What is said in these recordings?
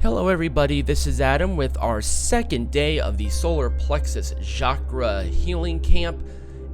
Hello everybody, this is Adam with our second day of the Solar Plexus Chakra Healing Camp,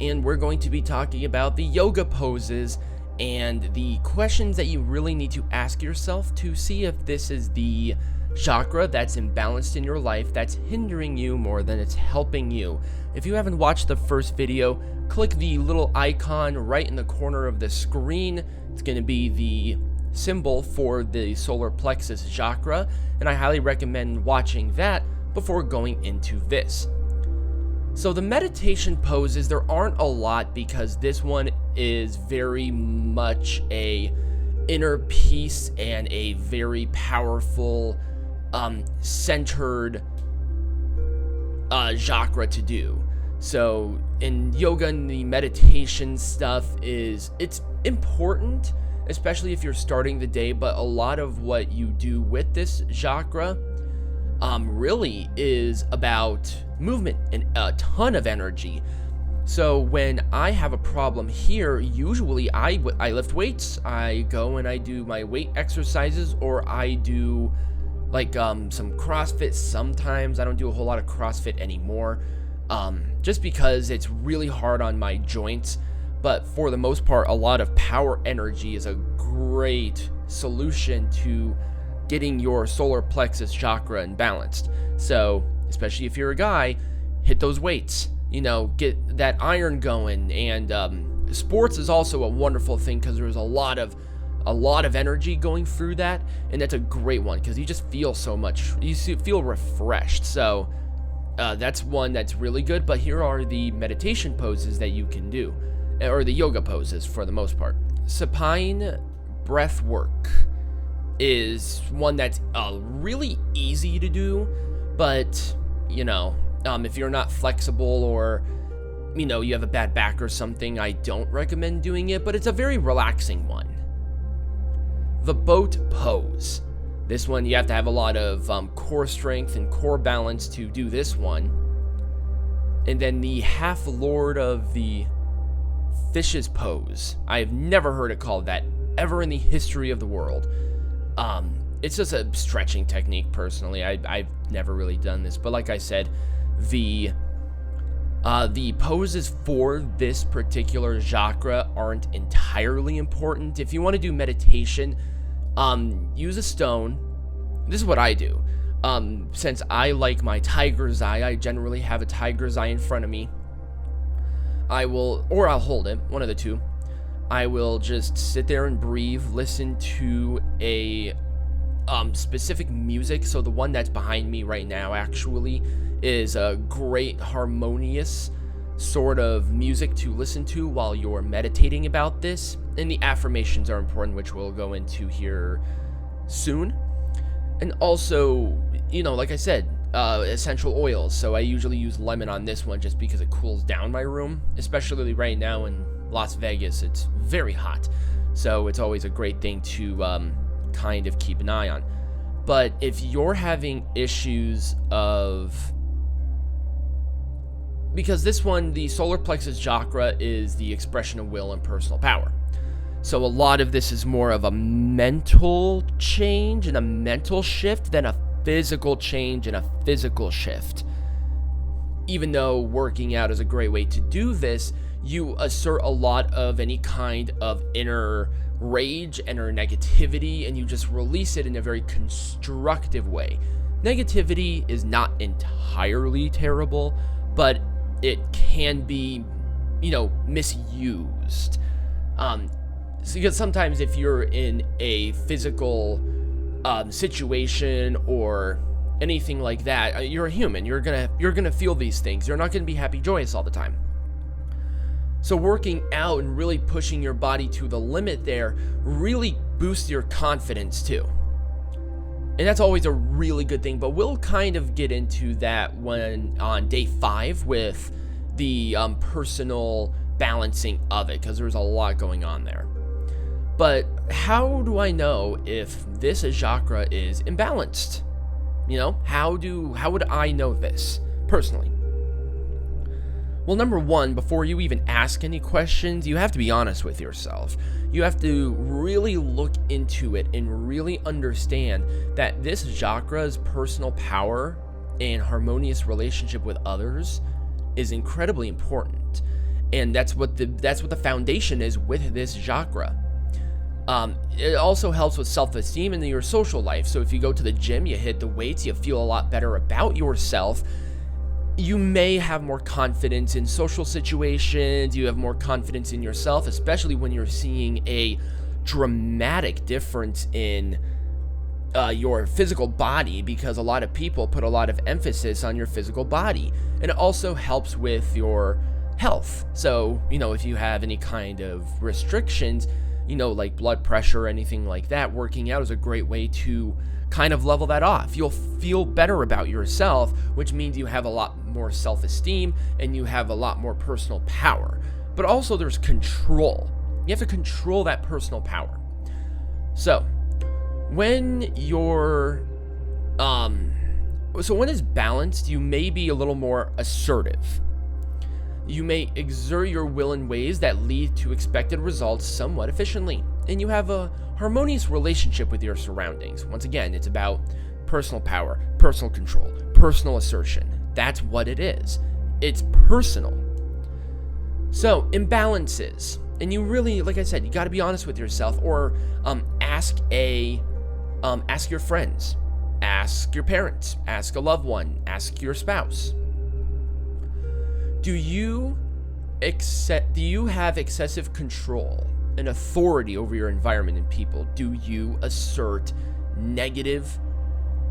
and we're going to be talking about the yoga poses and the questions that you really need to ask yourself to see if this is the chakra that's imbalanced in your life, that's hindering you more than it's helping you. If you haven't watched the first video, click the little icon right in the corner of the screen. It's going to be the symbol for the solar plexus chakra, and I highly recommend watching that before going into this. So the meditation poses, there aren't a lot because this one is very much a inner peace and a very powerful centered chakra to do. So in yoga and the meditation stuff it's important, especially if you're starting the day, but a lot of what you do with this chakra really is about movement and a ton of energy. So when I have a problem here, usually I lift weights, I go and I do my weight exercises, or I do like some CrossFit sometimes. I don't do a whole lot of CrossFit anymore, just because it's really hard on my joints. But for the most part, a lot of power energy is a great solution to getting your solar plexus chakra imbalanced. So, especially if you're a guy, hit those weights, get that iron going. And sports is also a wonderful thing because there's a lot of energy going through that, and that's a great one because you just feel so much, you feel refreshed. So that's one that's really good. But here are the meditation poses that you can do, or the yoga poses for the most part. Supine breath work is one that's really easy to do, but if you're not flexible, or you have a bad back or something, I don't recommend doing it, but it's a very relaxing one. The boat pose. This one you have to have a lot of core strength and core balance to do this one. And then the half lord of the fishes pose. I've never heard it called that ever in the history of the world. It's just a stretching technique. Personally, I've never really done this, but like I said, the poses for this particular chakra aren't entirely important. If you want to do meditation, use a stone. This is what I do. Since I like my tiger's eye, I generally have a tiger's eye in front of me. I'll hold it, one of the two. I will just sit there and breathe, listen to a specific music. So the one that's behind me right now actually is a great harmonious sort of music to listen to while you're meditating about this. And the affirmations are important, which we'll go into here soon. And also, like I said, essential oils. So I usually use lemon on this one just because it cools down my room, especially right now in Las Vegas. It's very hot, so it's always a great thing to kind of keep an eye on. But if you're having issues because this one, the solar plexus chakra, is the expression of will and personal power. So a lot of this is more of a mental change and a mental shift than a physical change and a physical shift. Even though working out is a great way to do this, you assert a lot of any kind of inner rage, inner negativity, and you just release it in a very constructive way. Negativity is not entirely terrible, but it can be, misused. Because sometimes if you're in a physical situation or anything like that, you're a human. You're gonna feel these things. You're not gonna be happy, joyous all the time. So working out and really pushing your body to the limit there really boosts your confidence too. And that's always a really good thing, but we'll kind of get into that when on day 5 with the personal balancing of it, because there's a lot going on there. But how do I know if this chakra is imbalanced? How would I know this personally? Well, number one, before you even ask any questions, you have to be honest with yourself. You have to really look into it and really understand that this chakra's personal power and harmonious relationship with others is incredibly important. And that's what the foundation is with this chakra. It also helps with self-esteem in your social life. So if you go to the gym, you hit the weights, you feel a lot better about yourself. You may have more confidence in social situations, you have more confidence in yourself, especially when you're seeing a dramatic difference in your physical body, because a lot of people put a lot of emphasis on your physical body. And it also helps with your health. So, if you have any kind of restrictions, like blood pressure or anything like that, working out is a great way to kind of level that off. You'll feel better about yourself, which means you have a lot more self-esteem and you have a lot more personal power. But also there's control. You have to control that personal power. So when when it's balanced, you may be a little more assertive. You may exert your will in ways that lead to expected results somewhat efficiently, and you have a harmonious relationship with your surroundings. Once again, it's about personal power, personal control, personal assertion. That's what it is. It's personal. So, imbalances. And you really, like I said, you got to be honest with yourself, or ask your friends, ask your parents, ask a loved one, ask your spouse. Do you have excessive control and authority over your environment and people? Do you assert negative?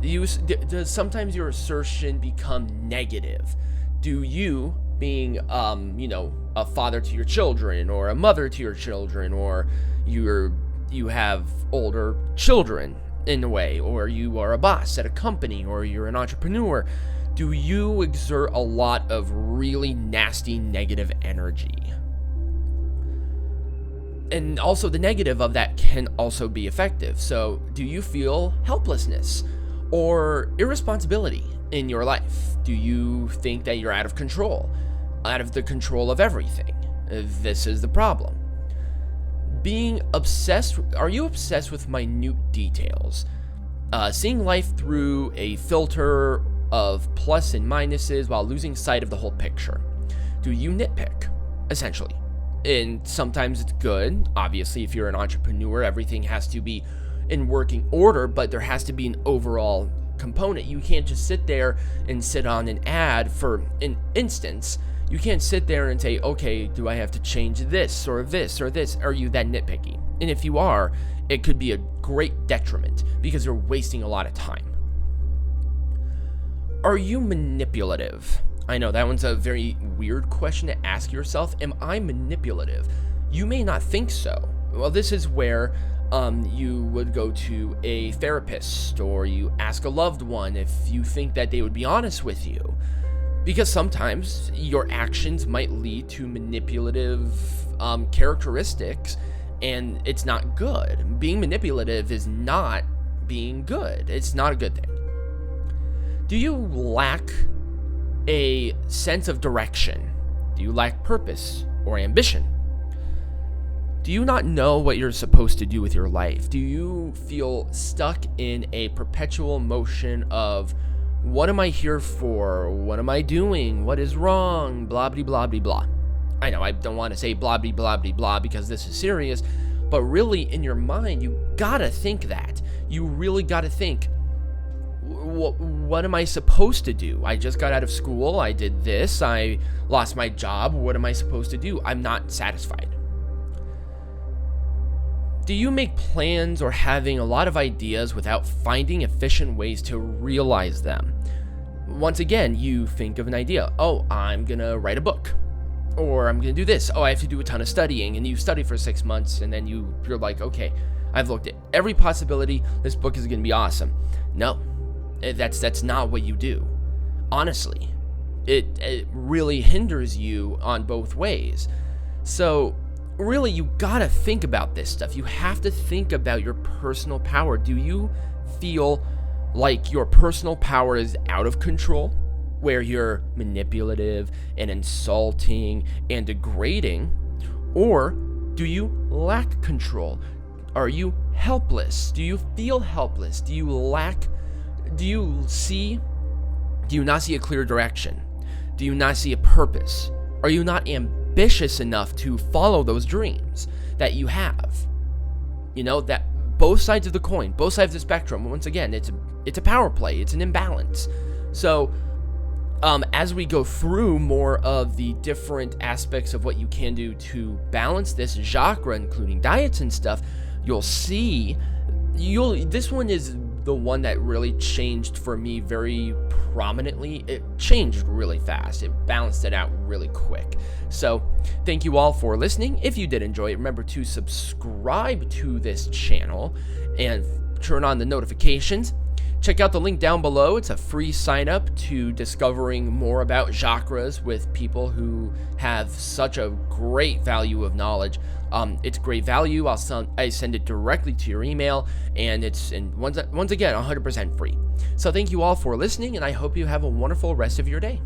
Does sometimes your assertion become negative? Do you, being a father to your children, or a mother to your children, or you have older children in a way, or you are a boss at a company, or you're an entrepreneur, do you exert a lot of really nasty negative energy? And also the negative of that can also be effective. So do you feel helplessness or irresponsibility in your life? Do you think that you're out of the control of everything? This is the problem. Are you obsessed with minute details? Seeing life through a filter of plus and minuses while losing sight of the whole picture? Do you nitpick, essentially? And sometimes it's good. Obviously, if you're an entrepreneur, everything has to be in working order, but there has to be an overall component. You can't just sit there and sit on an ad for an instance. You can't sit there and say, okay, do I have to change this or this or this? Are you that nitpicky? And if you are, it could be a great detriment because you're wasting a lot of time. Are you manipulative? I know that one's a very weird question to ask yourself. Am I manipulative? You may not think so. Well, this is where you would go to a therapist, or you ask a loved one if you think that they would be honest with you. Because sometimes your actions might lead to manipulative characteristics, and it's not good. Being manipulative is not being good. It's not a good thing. Do you lack a sense of direction? Do you lack purpose or ambition? Do you not know what you're supposed to do with your life? Do you feel stuck in a perpetual motion of, what am I here for? What am I doing? What is wrong? Blah, blah, blah, blah, blah. I know I don't want to say blah, blah, blah, blah, blah because this is serious, but really in your mind, you gotta think that. You really gotta think, what am I supposed to do? I just got out of school. I did this. I lost my job. What am I supposed to do? I'm not satisfied. Do you make plans or having a lot of ideas without finding efficient ways to realize them? Once again, you think of an idea. Oh, I'm gonna write a book. Or I'm gonna do this. Oh, I have to do a ton of studying. And you study for 6 months, and then you're like, okay, I've looked at every possibility. This book is gonna be awesome. No, that's not what you do. Honestly, it really hinders you on both ways. So really, you gotta think about this stuff. You have to think about your personal power. Do you feel like your personal power is out of control? where you're manipulative and insulting and degrading? Or do you lack control? Are you helpless? Do you feel helpless? Do you not see a clear direction? Do you not see a purpose? Are you not ambitious enough to follow those dreams that you have? That both sides of the coin, both sides of the spectrum, once again, it's a power play, it's an imbalance. So as we go through more of the different aspects of what you can do to balance this chakra, including diets and stuff, you'll see, this one is the one that really changed for me very prominently. It changed really fast. It balanced it out really quick. So thank you all for listening. If you did enjoy it, remember to subscribe to this channel and turn on the notifications. Check out the link down below. It's a free sign up to discovering more about chakras with people who have such a great value of knowledge. It's great value. I send it directly to your email, and once again 100% free. So thank you all for listening, and I hope you have a wonderful rest of your day.